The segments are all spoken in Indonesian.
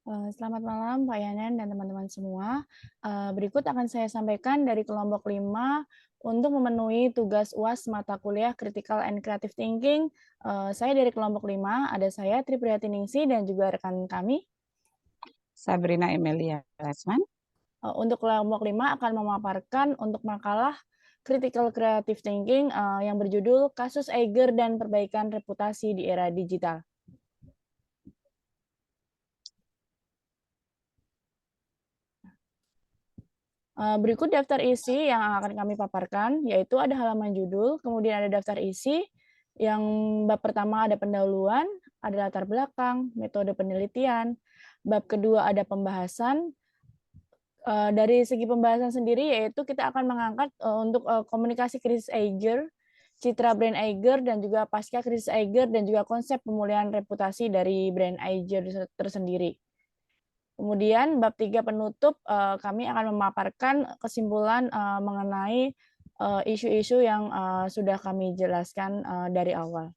Selamat malam Pak Yanen dan teman-teman semua. Berikut akan saya sampaikan dari kelompok 5 untuk memenuhi tugas UAS mata kuliah Critical and Creative Thinking. Saya dari kelompok 5, ada saya Tripriatiningsih dan juga rekan kami. Sabrina Emilia Lesman. Untuk kelompok 5 akan memaparkan untuk makalah Critical Creative Thinking yang berjudul Kasus Eiger dan Perbaikan Reputasi di Era Digital. Berikut daftar isi yang akan kami paparkan, yaitu ada halaman judul, kemudian ada daftar isi, yang bab pertama ada pendahuluan, ada latar belakang, metode penelitian, bab kedua ada pembahasan. Dari segi pembahasan sendiri, yaitu kita akan mengangkat untuk komunikasi krisis Eiger, citra brand Eiger, dan juga pasca krisis Eiger, dan juga konsep pemulihan reputasi dari brand Eiger tersendiri. Kemudian bab 3 penutup, kami akan memaparkan kesimpulan mengenai isu-isu yang sudah kami jelaskan dari awal.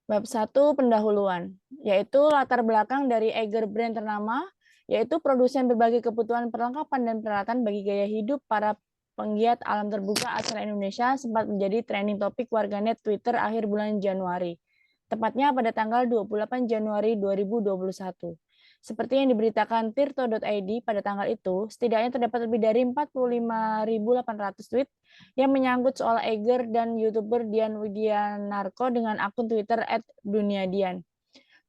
Bab 1 pendahuluan, yaitu latar belakang dari Eiger brand ternama, yaitu produsen berbagai kebutuhan perlengkapan dan peralatan bagi gaya hidup para penggiat alam terbuka asal Indonesia, sempat menjadi trending topik warganet Twitter akhir bulan Januari. Tepatnya pada tanggal 28 Januari 2021. Seperti yang diberitakan tirto.id pada tanggal itu, setidaknya terdapat lebih dari 45.800 tweet yang menyangkut soal Eiger dan YouTuber Dian Widianarko dengan akun Twitter @duniadian.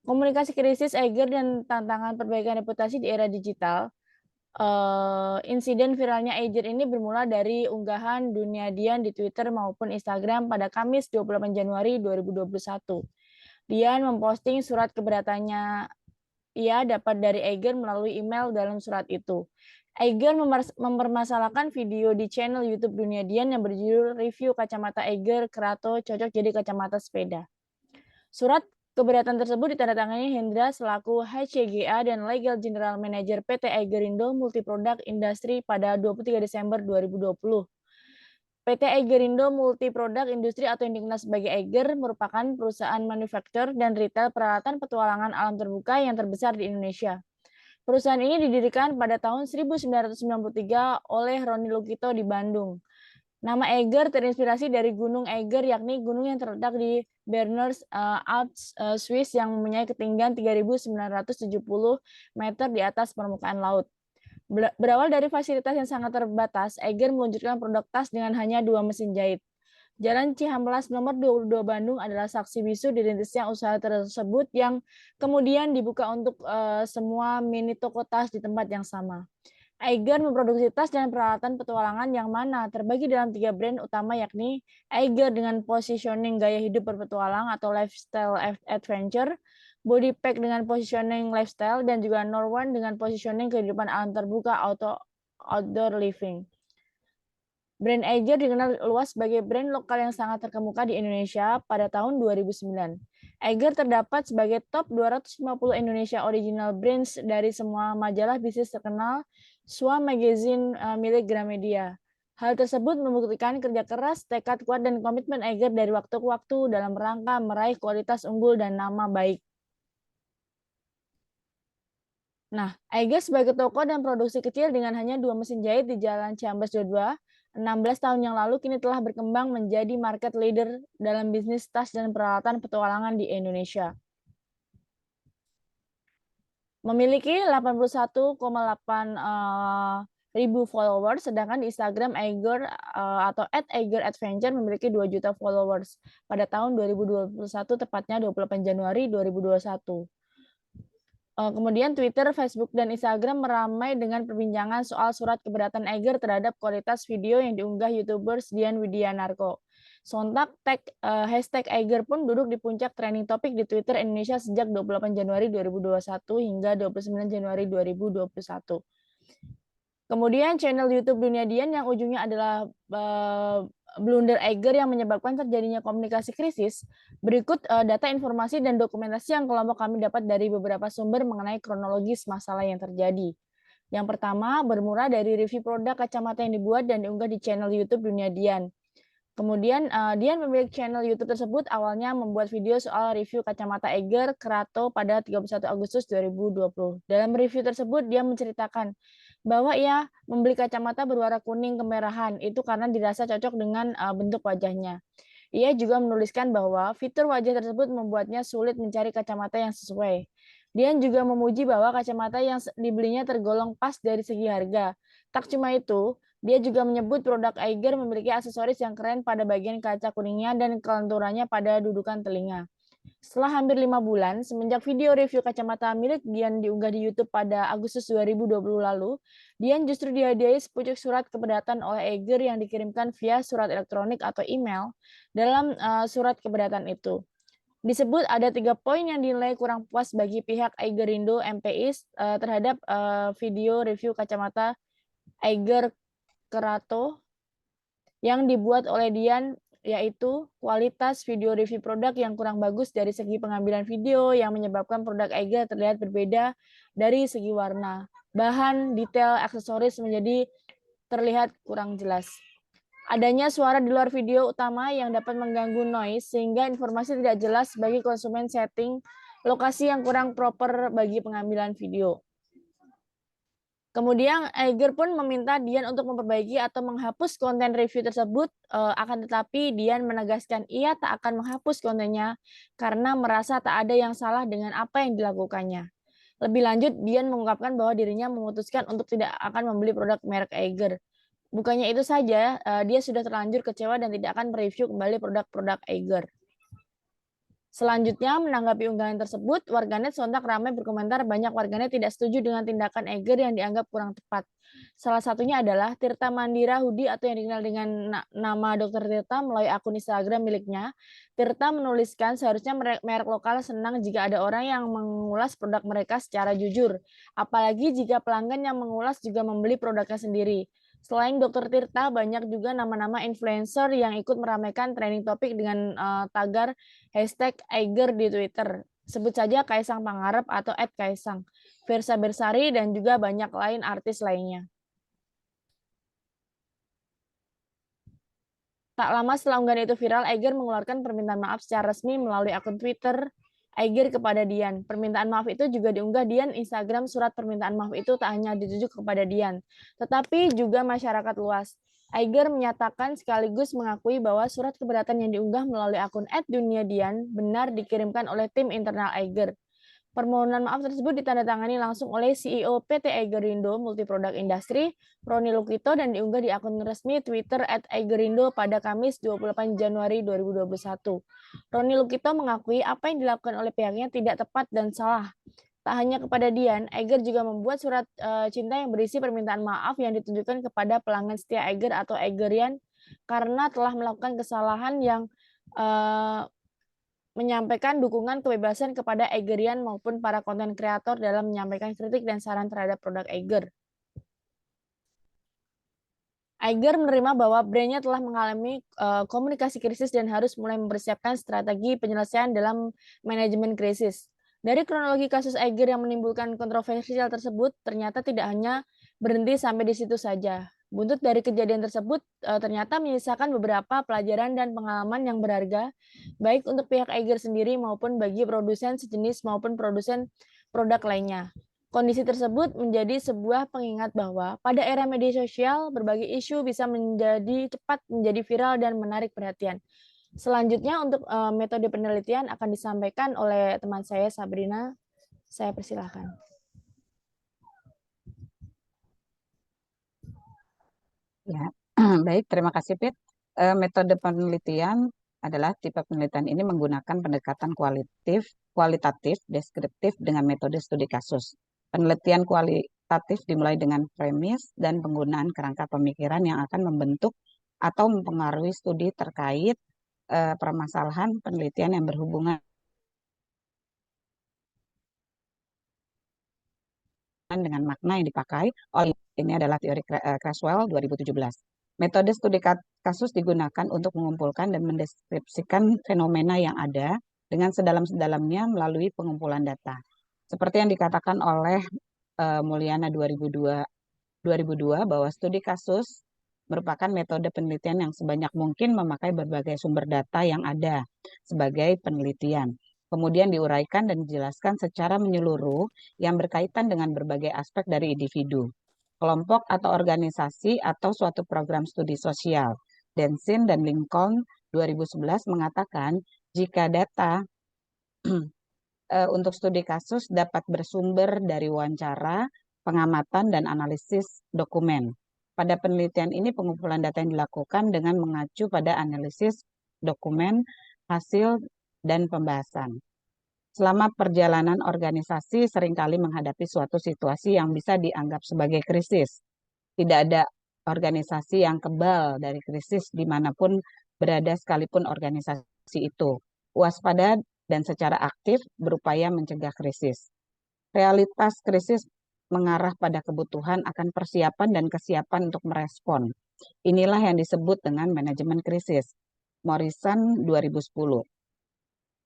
Komunikasi krisis Eiger dan tantangan perbaikan reputasi di era digital. Insiden viralnya Eiger ini bermula dari unggahan Duniadian di Twitter maupun Instagram pada Kamis 28 Januari 2021. Dian memposting surat keberatannya ia dapat dari Eiger melalui email dalam surat itu. Eiger mempermasalahkan video di channel YouTube Dunia Dian yang berjudul Review Kacamata Eiger Kerato Cocok Jadi Kacamata Sepeda. Surat keberatan tersebut ditandatangani Hendra selaku HCGA dan Legal General Manager PT Eigerindo Multiproduct Industry pada 23 Desember 2020. PT Eigerindo Multiproduct Industri atau yang dikenal sebagai Eiger merupakan perusahaan manufaktur dan retail peralatan petualangan alam terbuka yang terbesar di Indonesia. Perusahaan ini didirikan pada tahun 1993 oleh Roni Lukito di Bandung. Nama Eiger terinspirasi dari Gunung Eiger, yakni gunung yang terletak di Berners Alps, Swiss yang mempunyai ketinggian 3.970 meter di atas permukaan laut. Berawal dari fasilitas yang sangat terbatas, Eiger meluncurkan produk tas dengan hanya 2 mesin jahit. Jalan Cihampelas nomor 22 Bandung adalah saksi bisu dirintisnya usaha tersebut yang kemudian dibuka untuk semua mini toko tas di tempat yang sama. Eiger memproduksi tas dan peralatan petualangan yang mana terbagi dalam 3 brand utama, yakni Eiger dengan positioning gaya hidup berpetualang atau lifestyle adventure, Body Pack dengan positioning lifestyle, dan juga Norone dengan positioning kehidupan alam terbuka atau outdoor living. Brand Eiger dikenal luas sebagai brand lokal yang sangat terkemuka di Indonesia pada tahun 2009. Eiger terdapat sebagai top 250 Indonesia Original Brands dari semua majalah bisnis terkenal SWA Magazine milik Gramedia. Hal tersebut membuktikan kerja keras, tekad kuat, dan komitmen Eiger dari waktu ke waktu dalam rangka meraih kualitas unggul dan nama baik. Nah, Eiger sebagai toko dan produksi kecil dengan hanya 2 mesin jahit di Jalan Ciamplas 22, 16 tahun yang lalu kini telah berkembang menjadi market leader dalam bisnis tas dan peralatan petualangan di Indonesia. Memiliki 81,8 ribu followers, sedangkan di Instagram Eiger atau @eigeradventure memiliki 2 juta followers pada tahun 2021, tepatnya 28 Januari 2021. Kemudian Twitter, Facebook, dan Instagram meramai dengan perbincangan soal surat keberatan Eiger terhadap kualitas video yang diunggah YouTubers Dian Widianarko. Sontak hashtag Eiger pun duduk di puncak trending topik di Twitter Indonesia sejak 28 Januari 2021 hingga 29 Januari 2021. Kemudian channel YouTube Dunia Dian yang ujungnya adalah blunder Eiger yang menyebabkan terjadinya komunikasi krisis. Berikut data informasi dan dokumentasi yang kelompok kami dapat dari beberapa sumber mengenai kronologis masalah yang terjadi. Yang pertama, bermula dari review produk kacamata yang dibuat dan diunggah di channel YouTube Dunia Dian. Kemudian Dian pemilik channel YouTube tersebut awalnya membuat video soal review kacamata Eiger Kerato pada 31 Agustus 2020. Dalam review tersebut dia menceritakan bahwa ia membeli kacamata berwarna kuning kemerahan itu karena dirasa cocok dengan bentuk wajahnya. Ia juga menuliskan bahwa fitur wajah tersebut membuatnya sulit mencari kacamata yang sesuai. Dian juga memuji bahwa kacamata yang dibelinya tergolong pas dari segi harga. Tak cuma itu, dia juga menyebut produk Eiger memiliki aksesoris yang keren pada bagian kaca kuningnya dan kelenturannya pada dudukan telinga. Setelah hampir 5 bulan, semenjak video review kacamata milik Dian diunggah di YouTube pada Agustus 2020 lalu, Dian justru dihadiahi sepucuk surat keberatan oleh Eiger yang dikirimkan via surat elektronik atau email. Dalam surat keberatan itu, disebut ada 3 poin yang dinilai kurang puas bagi pihak Eigerindo MPI terhadap video review kacamata Eiger Kerato yang dibuat oleh Dian, yaitu kualitas video review produk yang kurang bagus dari segi pengambilan video yang menyebabkan produk Eiger terlihat berbeda dari segi warna. Bahan, detail, aksesoris menjadi terlihat kurang jelas. Adanya suara di luar video utama yang dapat mengganggu noise sehingga informasi tidak jelas bagi konsumen, setting lokasi yang kurang proper bagi pengambilan video. Kemudian Eiger pun meminta Dian untuk memperbaiki atau menghapus konten review tersebut, akan tetapi Dian menegaskan ia tak akan menghapus kontennya karena merasa tak ada yang salah dengan apa yang dilakukannya. Lebih lanjut, Dian mengungkapkan bahwa dirinya memutuskan untuk tidak akan membeli produk merek Eiger. Bukannya itu saja, dia sudah terlanjur kecewa dan tidak akan mereview kembali produk-produk Eiger. Selanjutnya, menanggapi unggahan tersebut, warganet sontak ramai berkomentar banyak warganet tidak setuju dengan tindakan Eiger yang dianggap kurang tepat. Salah satunya adalah Tirta Mandira Hudi atau yang dikenal dengan nama Dr. Tirta melalui akun Instagram miliknya. Tirta menuliskan seharusnya merek lokal senang jika ada orang yang mengulas produk mereka secara jujur, apalagi jika pelanggan yang mengulas juga membeli produknya sendiri. Selain Dr. Tirta, banyak juga nama-nama influencer yang ikut meramaikan trending topik dengan tagar hashtag Eiger di Twitter. Sebut saja Kaisang Pangarep atau @kaisang, Versa Bersari, dan juga banyak lain artis lainnya. Tak lama setelah unggahan itu viral, Eiger mengeluarkan permintaan maaf secara resmi melalui akun Twitter Eiger kepada Dian. Permintaan maaf itu juga diunggah Dian Instagram. Surat permintaan maaf itu tak hanya dituju kepada Dian, tetapi juga masyarakat luas. Eiger menyatakan sekaligus mengakui bahwa surat keberatan yang diunggah melalui akun @duniadian benar dikirimkan oleh tim internal Eiger. Permohonan maaf tersebut ditandatangani langsung oleh CEO PT Eigerindo Multiproduct Industry, Roni Lukito, dan diunggah di akun resmi Twitter @Eigerindo pada Kamis 28 Januari 2021. Roni Lukito mengakui apa yang dilakukan oleh pihaknya tidak tepat dan salah. Tak hanya kepada Dian, Eiger juga membuat surat cinta yang berisi permintaan maaf yang ditujukan kepada pelanggan setia Eiger atau Eigerian karena telah melakukan kesalahan yang menyampaikan dukungan kebebasan kepada Eigerian maupun para konten kreator dalam menyampaikan kritik dan saran terhadap produk Eiger. Eiger menerima bahwa brandnya telah mengalami komunikasi krisis dan harus mulai mempersiapkan strategi penyelesaian dalam manajemen krisis. Dari kronologi kasus Eiger yang menimbulkan kontroversial tersebut, ternyata tidak hanya berhenti sampai di situ saja. Buntut dari kejadian tersebut ternyata menyisakan beberapa pelajaran dan pengalaman yang berharga, baik untuk pihak Eiger sendiri maupun bagi produsen sejenis maupun produsen produk lainnya. Kondisi tersebut menjadi sebuah pengingat bahwa pada era media sosial, berbagai isu bisa cepat menjadi viral dan menarik perhatian. Selanjutnya untuk metode penelitian akan disampaikan oleh teman saya Sabrina. Saya persilahkan. Ya, baik, terima kasih, Pit. Metode penelitian adalah tipe penelitian ini menggunakan pendekatan kualitatif, deskriptif dengan metode studi kasus. Penelitian kualitatif dimulai dengan premis dan penggunaan kerangka pemikiran yang akan membentuk atau mempengaruhi studi terkait permasalahan penelitian yang berhubungan dengan makna yang dipakai oleh ini adalah teori Creswell 2017. Metode studi kasus digunakan untuk mengumpulkan dan mendeskripsikan fenomena yang ada dengan sedalam-sedalamnya melalui pengumpulan data. Seperti yang dikatakan oleh Mulyana 2002 bahwa studi kasus merupakan metode penelitian yang sebanyak mungkin memakai berbagai sumber data yang ada sebagai penelitian. Kemudian diuraikan dan dijelaskan secara menyeluruh yang berkaitan dengan berbagai aspek dari individu, kelompok atau organisasi atau suatu program studi sosial. Densin dan Lincoln 2011 mengatakan jika data untuk studi kasus dapat bersumber dari wawancara, pengamatan, dan analisis dokumen. Pada penelitian ini, pengumpulan data yang dilakukan dengan mengacu pada analisis dokumen, hasil, dan pembahasan. Selama perjalanan organisasi seringkali menghadapi suatu situasi yang bisa dianggap sebagai krisis. Tidak ada organisasi yang kebal dari krisis dimanapun berada sekalipun organisasi itu. Waspada dan secara aktif berupaya mencegah krisis. Realitas krisis mengarah pada kebutuhan akan persiapan dan kesiapan untuk merespon. Inilah yang disebut dengan manajemen krisis. Morrison 2010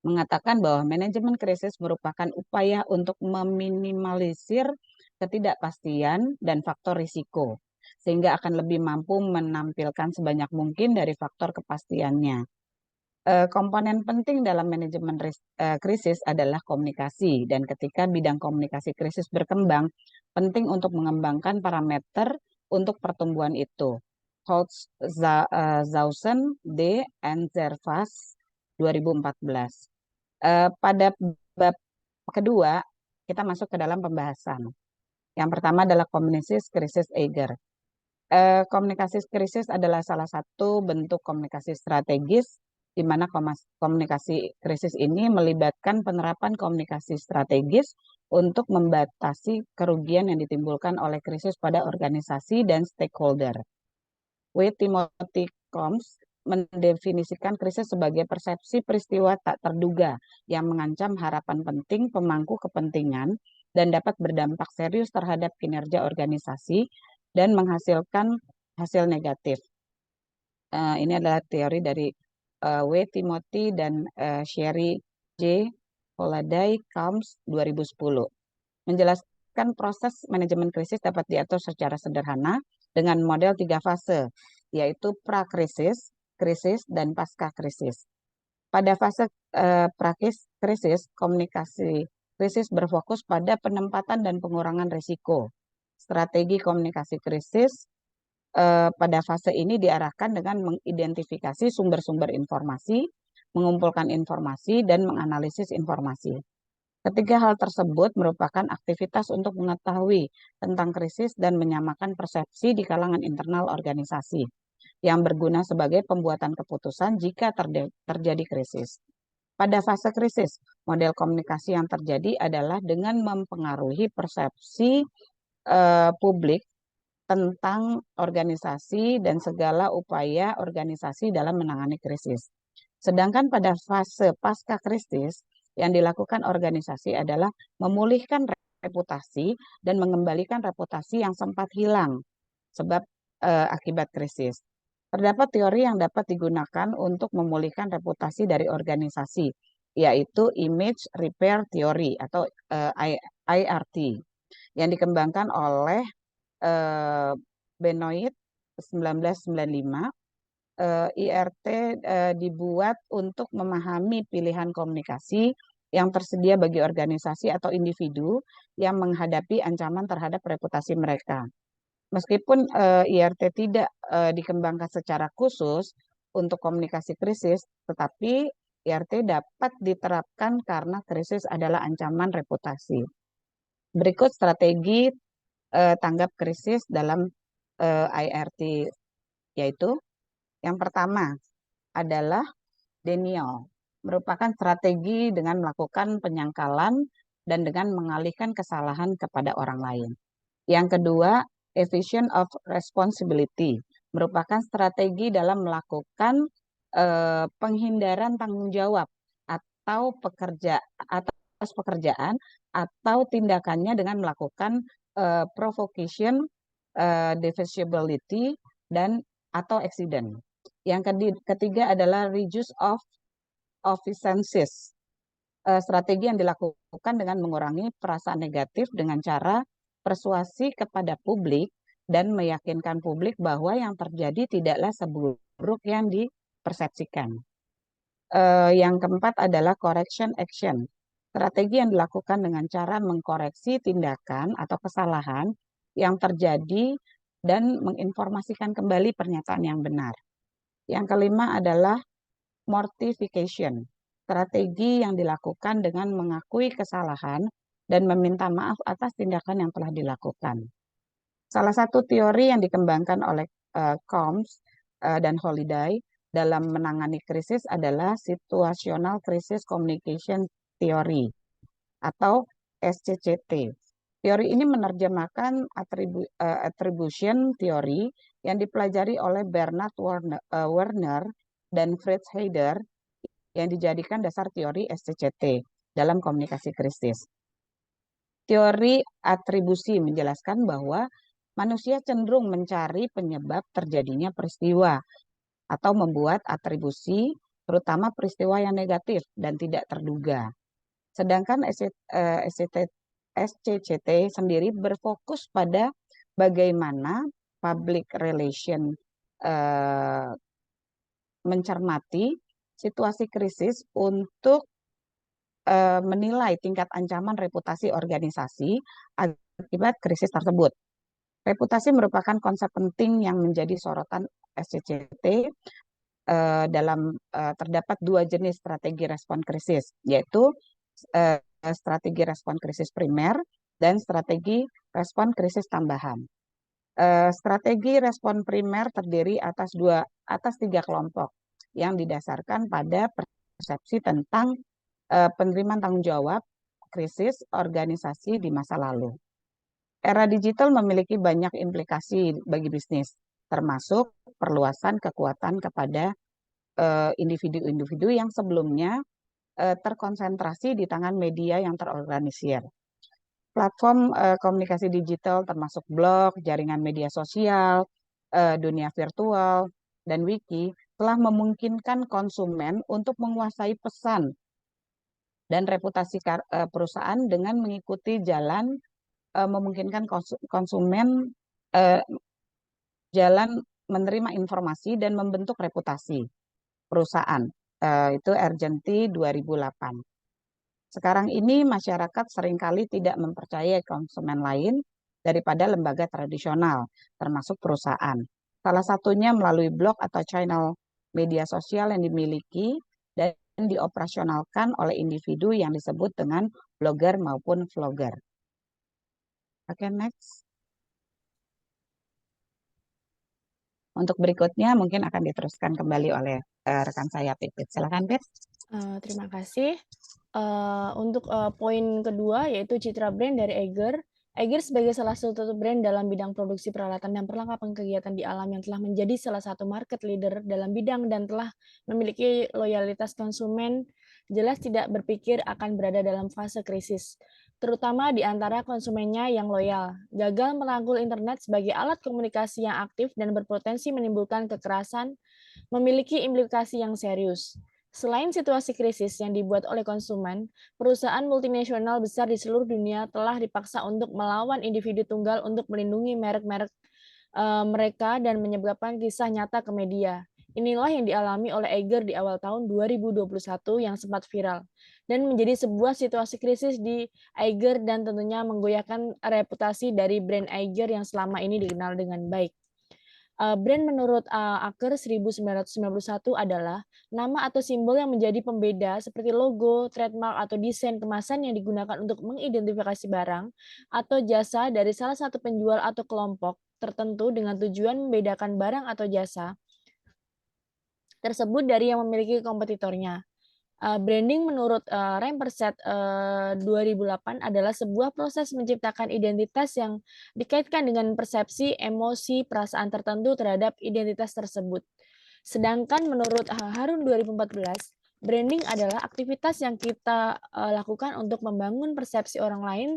mengatakan bahwa manajemen krisis merupakan upaya untuk meminimalisir ketidakpastian dan faktor risiko, sehingga akan lebih mampu menampilkan sebanyak mungkin dari faktor kepastiannya. Komponen penting dalam manajemen krisis adalah komunikasi, dan ketika bidang komunikasi krisis berkembang, penting untuk mengembangkan parameter untuk pertumbuhan itu. Holtz, Zausen, D. and Zervas 2014. Pada bab kedua, kita masuk ke dalam pembahasan. Yang pertama adalah komunikasi krisis Eiger. Komunikasi krisis adalah salah satu bentuk komunikasi strategis di mana komunikasi krisis ini melibatkan penerapan komunikasi strategis untuk membatasi kerugian yang ditimbulkan oleh krisis pada organisasi dan stakeholder. W. Timothy Combs mendefinisikan krisis sebagai persepsi peristiwa tak terduga yang mengancam harapan penting pemangku kepentingan dan dapat berdampak serius terhadap kinerja organisasi dan menghasilkan hasil negatif. Ini adalah teori dari W. Timothy dan Sherry J. Holaday Combs 2010. Menjelaskan proses manajemen krisis dapat diatur secara sederhana dengan model 3 fase, yaitu pra-krisis, krisis, dan pasca-krisis. Pada fase pra-krisis, komunikasi krisis berfokus pada penempatan dan pengurangan risiko. Strategi komunikasi krisis pada fase ini diarahkan dengan mengidentifikasi sumber-sumber informasi, mengumpulkan informasi, dan menganalisis informasi. Ketiga hal tersebut merupakan aktivitas untuk mengetahui tentang krisis dan menyamakan persepsi di kalangan internal organisasi yang berguna sebagai pembuatan keputusan jika terjadi krisis. Pada fase krisis, model komunikasi yang terjadi adalah dengan mempengaruhi persepsi publik tentang organisasi dan segala upaya organisasi dalam menangani krisis. Sedangkan pada fase pasca krisis, yang dilakukan organisasi adalah memulihkan reputasi dan mengembalikan reputasi yang sempat hilang sebab akibat krisis. Terdapat teori yang dapat digunakan untuk memulihkan reputasi dari organisasi, yaitu Image Repair Theory atau IRT, yang dikembangkan oleh Benoit 1995. IRT dibuat untuk memahami pilihan komunikasi yang tersedia bagi organisasi atau individu yang menghadapi ancaman terhadap reputasi mereka. Meskipun IRT tidak dikembangkan secara khusus untuk komunikasi krisis, tetapi IRT dapat diterapkan karena krisis adalah ancaman reputasi. Berikut strategi tanggap krisis dalam IRT, yaitu yang pertama adalah denial, merupakan strategi dengan melakukan penyangkalan dan dengan mengalihkan kesalahan kepada orang lain. Yang kedua, evasion of responsibility, merupakan strategi dalam melakukan penghindaran tanggung jawab atau atas pekerjaan atau tindakannya dengan melakukan provocation, divisibility, dan atau accident. Yang ketiga adalah reduce of offenses, strategi yang dilakukan dengan mengurangi perasaan negatif dengan cara persuasi kepada publik dan meyakinkan publik bahwa yang terjadi tidaklah seburuk yang dipersepsikan. Yang keempat adalah correction action. Strategi yang dilakukan dengan cara mengkoreksi tindakan atau kesalahan yang terjadi dan menginformasikan kembali pernyataan yang benar. Yang kelima adalah mortification. Strategi yang dilakukan dengan mengakui kesalahan dan meminta maaf atas tindakan yang telah dilakukan. Salah satu teori yang dikembangkan oleh Combs dan Holiday dalam menangani krisis adalah Situational Crisis Communication Theory atau SCCT. Teori ini menerjemahkan attribution theory yang dipelajari oleh Bernard Werner dan Fritz Heider yang dijadikan dasar teori SCCT dalam komunikasi krisis. Teori atribusi menjelaskan bahwa manusia cenderung mencari penyebab terjadinya peristiwa atau membuat atribusi, terutama peristiwa yang negatif dan tidak terduga. Sedangkan SCCT sendiri berfokus pada bagaimana public relation mencermati situasi krisis untuk menilai tingkat ancaman reputasi organisasi akibat krisis tersebut. Reputasi merupakan konsep penting yang menjadi sorotan SCCT dalam terdapat dua jenis strategi respon krisis, yaitu strategi respon krisis primer dan strategi respon krisis tambahan. Strategi respon primer terdiri atas tiga kelompok yang didasarkan pada persepsi tentang penerimaan tanggung jawab krisis organisasi di masa lalu. Era digital memiliki banyak implikasi bagi bisnis, termasuk perluasan kekuatan kepada individu-individu yang sebelumnya terkonsentrasi di tangan media yang terorganisir. Platform komunikasi digital termasuk blog, jaringan media sosial, dunia virtual, dan wiki telah memungkinkan konsumen untuk menguasai pesan dan reputasi perusahaan dengan mengikuti jalan memungkinkan konsumen jalan menerima informasi dan membentuk reputasi perusahaan. Itu Argenti 2008. Sekarang ini masyarakat seringkali tidak mempercayai konsumen lain daripada lembaga tradisional, termasuk perusahaan. Salah satunya melalui blog atau channel media sosial yang dimiliki dan dioperasionalkan oleh individu yang disebut dengan blogger maupun vlogger. Oke, next. Untuk berikutnya mungkin akan diteruskan kembali oleh rekan saya, Pipit. Silakan, Pit. Terima kasih. Untuk poin kedua, yaitu citra brand dari Eiger. Eiger sebagai salah satu brand dalam bidang produksi peralatan dan perlengkapan kegiatan di alam yang telah menjadi salah satu market leader dalam bidang dan telah memiliki loyalitas konsumen, jelas tidak berpikir akan berada dalam fase krisis, terutama di antara konsumennya yang loyal. Gagal merangkul internet sebagai alat komunikasi yang aktif dan berpotensi menimbulkan kekerasan, memiliki implikasi yang serius. Selain situasi krisis yang dibuat oleh konsumen, perusahaan multinasional besar di seluruh dunia telah dipaksa untuk melawan individu tunggal untuk melindungi merek-merek mereka dan menyebabkan kisah nyata ke media. Inilah yang dialami oleh Eiger di awal tahun 2021 yang sempat viral dan menjadi sebuah situasi krisis di Eiger dan tentunya menggoyahkan reputasi dari brand Eiger yang selama ini dikenal dengan baik. Brand menurut Aker 1991 adalah nama atau simbol yang menjadi pembeda seperti logo, trademark, atau desain kemasan yang digunakan untuk mengidentifikasi barang atau jasa dari salah satu penjual atau kelompok tertentu dengan tujuan membedakan barang atau jasa tersebut dari yang memiliki kompetitornya. Branding menurut Rampersad 2008 adalah sebuah proses menciptakan identitas yang dikaitkan dengan persepsi, emosi, perasaan tertentu terhadap identitas tersebut. Sedangkan menurut Harun 2014, branding adalah aktivitas yang kita lakukan untuk membangun persepsi orang lain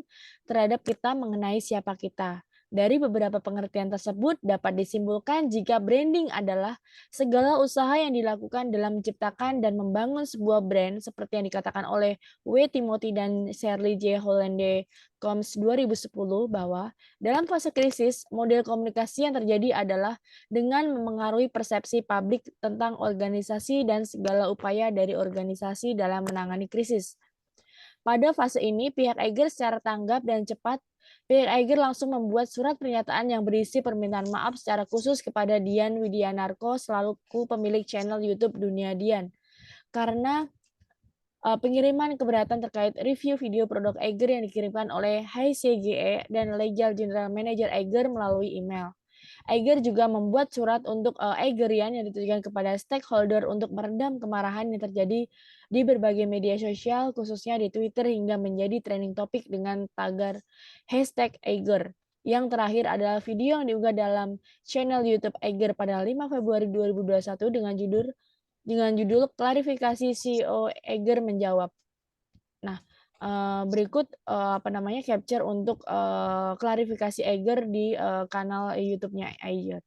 terhadap kita mengenai siapa kita. Dari beberapa pengertian tersebut dapat disimpulkan jika branding adalah segala usaha yang dilakukan dalam menciptakan dan membangun sebuah brand seperti yang dikatakan oleh W. Timothy dan Shirley J. Hollande Combs 2010 bahwa dalam fase krisis, model komunikasi yang terjadi adalah dengan memengaruhi persepsi publik tentang organisasi dan segala upaya dari organisasi dalam menangani krisis. Pada fase ini, pihak Eiger secara tanggap dan cepat, pihak Eiger langsung membuat surat pernyataan yang berisi permintaan maaf secara khusus kepada Dian Widianarko selaku pemilik channel YouTube Dunia Dian. Karena pengiriman keberatan terkait review video produk Eiger yang dikirimkan oleh HCGE dan Legal General Manager Eiger melalui email. Eiger juga membuat surat untuk Eigerian yang ditujukan kepada stakeholder untuk meredam kemarahan yang terjadi di berbagai media sosial, khususnya di Twitter hingga menjadi trending topik dengan tagar #Eiger. Yang terakhir adalah video yang diunggah dalam channel YouTube Eiger pada 5 Februari 2021 dengan judul klarifikasi CEO Eiger menjawab. Nah, berikut capture untuk klarifikasi Eiger di kanal YouTube-nya Eiger.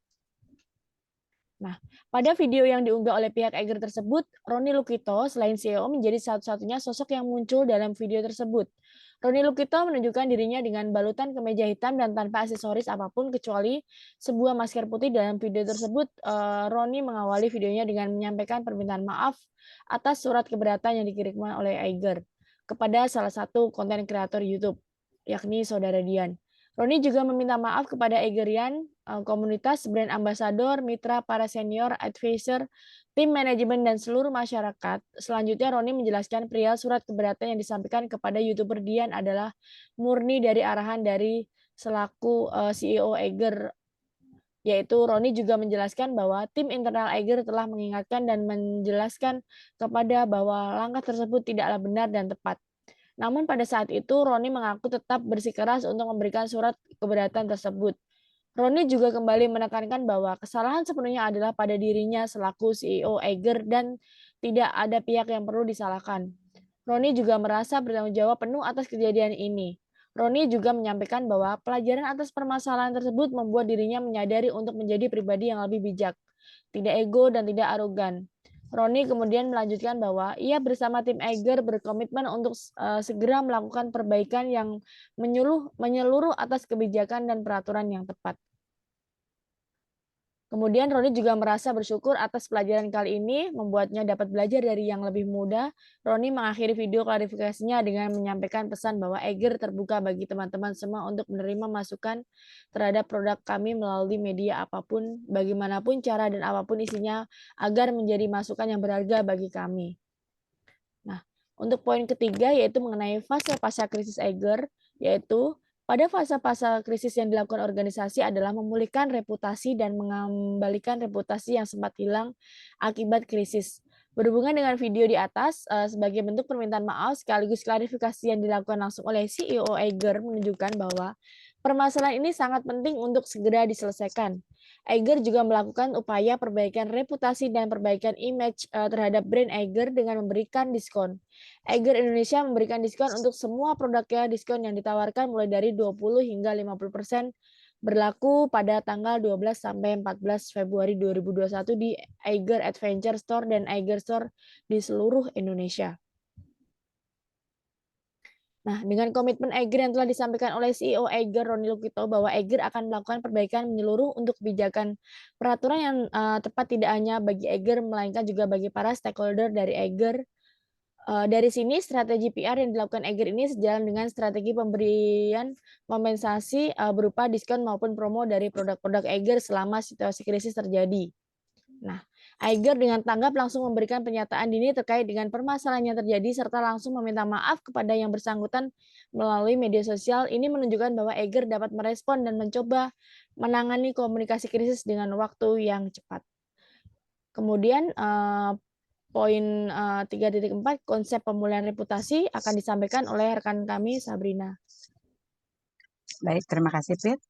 Nah, pada video yang diunggah oleh pihak Eiger tersebut, Roni Lukito selain CEO menjadi satu-satunya sosok yang muncul dalam video tersebut. Roni Lukito menunjukkan dirinya dengan balutan kemeja hitam dan tanpa aksesoris apapun kecuali sebuah masker putih. Dalam video tersebut, Roni mengawali videonya dengan menyampaikan permintaan maaf atas surat keberatan yang dikirimkan oleh Eiger kepada salah satu konten kreator YouTube, yakni Saudara Dian. Roni juga meminta maaf kepada Eigerian, komunitas, brand ambassador, mitra, para senior, advisor, tim manajemen, dan seluruh masyarakat. Selanjutnya, Roni menjelaskan perihal surat keberatan yang disampaikan kepada YouTuber Dian adalah murni dari arahan dari selaku CEO Eiger, yaitu Roni juga menjelaskan bahwa tim internal Eiger telah mengingatkan dan menjelaskan kepada bahwa langkah tersebut tidaklah benar dan tepat. Namun pada saat itu Roni mengaku tetap bersikeras untuk memberikan surat keberatan tersebut. Roni juga kembali menekankan bahwa kesalahan sepenuhnya adalah pada dirinya selaku CEO Eiger dan tidak ada pihak yang perlu disalahkan. Roni juga merasa bertanggung jawab penuh atas kejadian ini. Roni juga menyampaikan bahwa pelajaran atas permasalahan tersebut membuat dirinya menyadari untuk menjadi pribadi yang lebih bijak, tidak ego dan tidak arogan. Roni kemudian melanjutkan bahwa ia bersama tim Eiger berkomitmen untuk segera melakukan perbaikan yang menyeluruh atas kebijakan dan peraturan yang tepat. Kemudian Roni juga merasa bersyukur atas pelajaran kali ini, membuatnya dapat belajar dari yang lebih muda. Roni mengakhiri video klarifikasinya dengan menyampaikan pesan bahwa Eiger terbuka bagi teman-teman semua untuk menerima masukan terhadap produk kami melalui media apapun, bagaimanapun cara dan apapun isinya, agar menjadi masukan yang berharga bagi kami. Nah, untuk poin ketiga yaitu mengenai fase pasca krisis Eiger, yaitu pada fase-fase krisis yang dilakukan organisasi adalah memulihkan reputasi dan mengembalikan reputasi yang sempat hilang akibat krisis. Berhubungan dengan video di atas, sebagai bentuk permintaan maaf sekaligus klarifikasi yang dilakukan langsung oleh CEO Eiger menunjukkan bahwa permasalahan ini sangat penting untuk segera diselesaikan. Eiger juga melakukan upaya perbaikan reputasi dan perbaikan image terhadap brand Eiger dengan memberikan diskon. Eiger Indonesia memberikan diskon untuk semua produknya. Diskon yang ditawarkan mulai dari 20 hingga 50% berlaku pada tanggal 12 sampai 14 Februari 2021 di Eiger Adventure Store dan Eiger Store di seluruh Indonesia. Nah, dengan komitmen Eiger yang telah disampaikan oleh CEO Eiger, Roni Lukito, bahwa Eiger akan melakukan perbaikan menyeluruh untuk kebijakan peraturan yang tepat tidak hanya bagi Eiger, melainkan juga bagi para stakeholder dari Eiger. Dari sini strategi PR yang dilakukan Eiger ini sejalan dengan strategi pemberian kompensasi berupa diskon maupun promo dari produk-produk Eiger selama situasi krisis terjadi. Nah, Eiger dengan tanggap langsung memberikan pernyataan dini terkait dengan permasalahan yang terjadi serta langsung meminta maaf kepada yang bersangkutan melalui media sosial. Ini menunjukkan bahwa Eiger dapat merespon dan mencoba menangani komunikasi krisis dengan waktu yang cepat. Kemudian poin 3.4 konsep pemulihan reputasi akan disampaikan oleh rekan kami Sabrina. Baik, terima kasih Pit.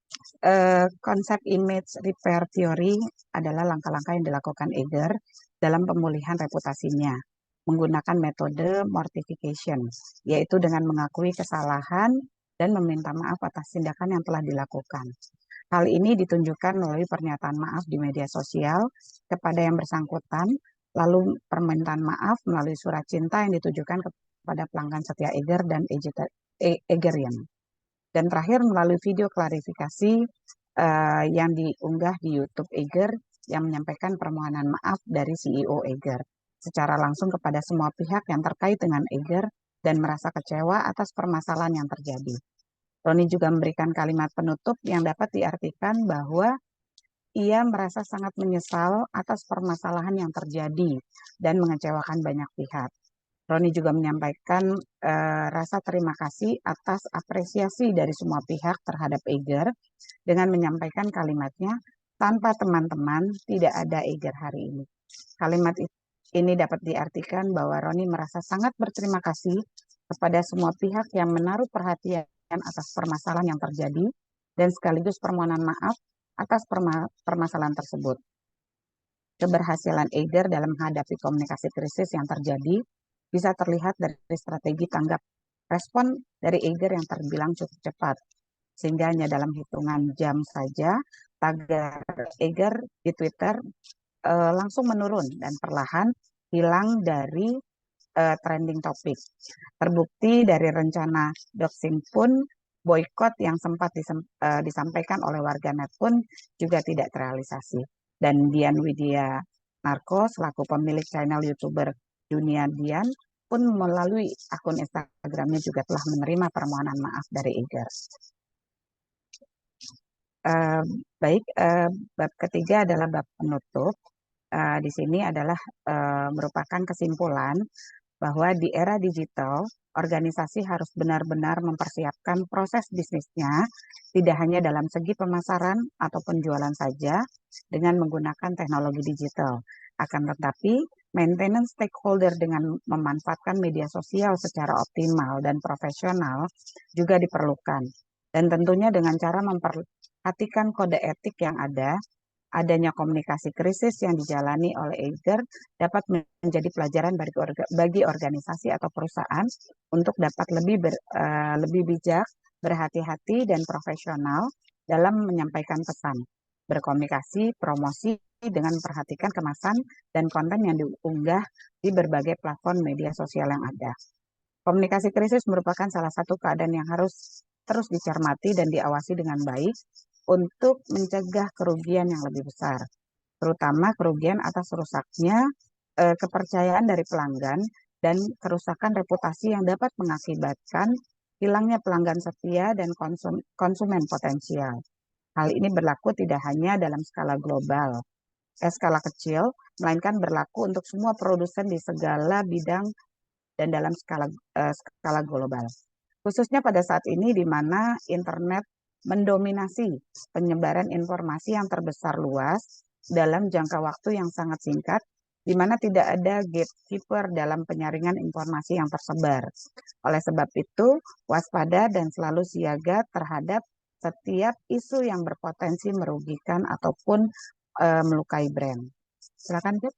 Konsep image repair theory adalah langkah-langkah yang dilakukan Eiger dalam pemulihan reputasinya menggunakan metode mortification, yaitu dengan mengakui kesalahan dan meminta maaf atas tindakan yang telah dilakukan. Hal ini ditunjukkan melalui pernyataan maaf di media sosial kepada yang bersangkutan, lalu permintaan maaf melalui surat cinta yang ditujukan kepada pelanggan setia Eger dan Egerian. Dan terakhir melalui video klarifikasi yang diunggah di YouTube Eger yang menyampaikan permohonan maaf dari CEO Eger secara langsung kepada semua pihak yang terkait dengan Eger dan merasa kecewa atas permasalahan yang terjadi. Roni juga memberikan kalimat penutup yang dapat diartikan bahwa ia merasa sangat menyesal atas permasalahan yang terjadi dan mengecewakan banyak pihak. Roni juga menyampaikan rasa terima kasih atas apresiasi dari semua pihak terhadap Eger dengan menyampaikan kalimatnya, tanpa teman-teman tidak ada Eger hari ini. Kalimat ini dapat diartikan bahwa Roni merasa sangat berterima kasih kepada semua pihak yang menaruh perhatian atas permasalahan yang terjadi dan sekaligus permohonan maaf atas permasalahan tersebut. Keberhasilan Eiger dalam menghadapi komunikasi krisis yang terjadi bisa terlihat dari strategi tanggap respon dari Eiger yang terbilang cukup cepat, sehingga hanya dalam hitungan jam saja tagar Eiger di Twitter langsung menurun dan perlahan hilang dari trending topik. Terbukti dari rencana doxing pun, boykot yang sempat disampaikan oleh warganet pun juga tidak terrealisasi. Dan Dian Widya Narko selaku pemilik channel YouTuber Dunia Dian pun melalui akun Instagramnya juga telah menerima permohonan maaf dari Eiger. Baik, bab ketiga adalah bab penutup. Di sini adalah merupakan kesimpulan bahwa di era digital, organisasi harus benar-benar mempersiapkan proses bisnisnya, tidak hanya dalam segi pemasaran atau penjualan saja dengan menggunakan teknologi digital. Akan tetapi, maintenance stakeholder dengan memanfaatkan media sosial secara optimal dan profesional juga diperlukan. Dan tentunya dengan cara memperhatikan kode etik yang ada, adanya komunikasi krisis yang dijalani oleh Eiger dapat menjadi pelajaran bagi organisasi atau perusahaan untuk dapat lebih bijak, berhati-hati, dan profesional dalam menyampaikan pesan, berkomunikasi, promosi dengan memperhatikan kemasan dan konten yang diunggah di berbagai platform media sosial yang ada. Komunikasi krisis merupakan salah satu keadaan yang harus terus dicermati dan diawasi dengan baik untuk mencegah kerugian yang lebih besar, terutama kerugian atas rusaknya kepercayaan dari pelanggan dan kerusakan reputasi yang dapat mengakibatkan hilangnya pelanggan setia dan konsumen potensial. Hal ini berlaku tidak hanya dalam skala global, skala kecil, melainkan berlaku untuk semua produsen di segala bidang dan dalam skala global. Khususnya pada saat ini di mana internet mendominasi penyebaran informasi yang terbesar luas dalam jangka waktu yang sangat singkat, di mana tidak ada gatekeeper dalam penyaringan informasi yang tersebar. Oleh sebab itu, waspada dan selalu siaga terhadap setiap isu yang berpotensi merugikan ataupun melukai brand. Silakan, Kit.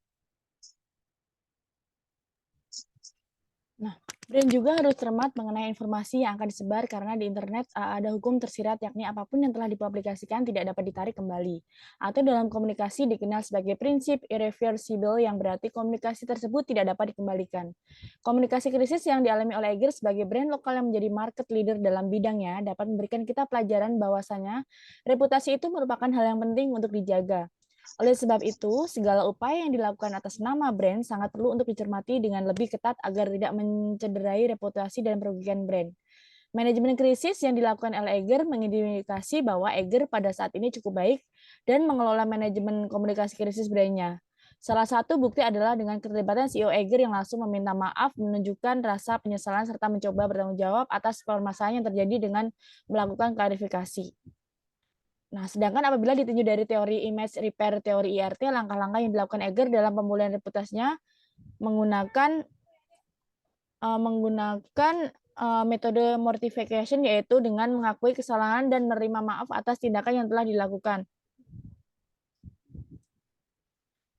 Nah, brand juga harus cermat mengenai informasi yang akan disebar karena di internet ada hukum tersirat yakni apapun yang telah dipublikasikan tidak dapat ditarik kembali. Atau dalam komunikasi dikenal sebagai prinsip irreversible yang berarti komunikasi tersebut tidak dapat dikembalikan. Komunikasi krisis yang dialami oleh Eiger sebagai brand lokal yang menjadi market leader dalam bidangnya dapat memberikan kita pelajaran bahwasanya reputasi itu merupakan hal yang penting untuk dijaga. Oleh sebab itu, segala upaya yang dilakukan atas nama brand sangat perlu untuk dicermati dengan lebih ketat agar tidak mencederai reputasi dan merugikan brand. Manajemen krisis yang dilakukan oleh Eiger mengindikasi bahwa Eiger pada saat ini cukup baik dan mengelola manajemen komunikasi krisis brandnya. Salah satu bukti adalah dengan keterlibatan CEO Eiger yang langsung meminta maaf, menunjukkan rasa penyesalan serta mencoba bertanggung jawab atas permasalahan yang terjadi dengan melakukan klarifikasi. Nah, sedangkan apabila ditinjau dari teori image repair, teori IRT, langkah-langkah yang dilakukan Eiger dalam pemulihan reputasinya menggunakan metode mortification, yaitu dengan mengakui kesalahan dan menerima maaf atas tindakan yang telah dilakukan.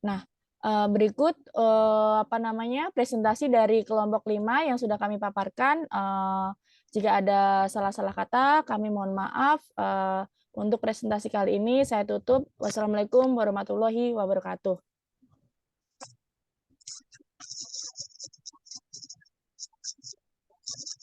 Nah, berikut presentasi dari kelompok 5 yang sudah kami paparkan. Jika ada salah-salah kata, kami mohon maaf. Untuk presentasi kali ini saya tutup. Wassalamualaikum warahmatullahi wabarakatuh.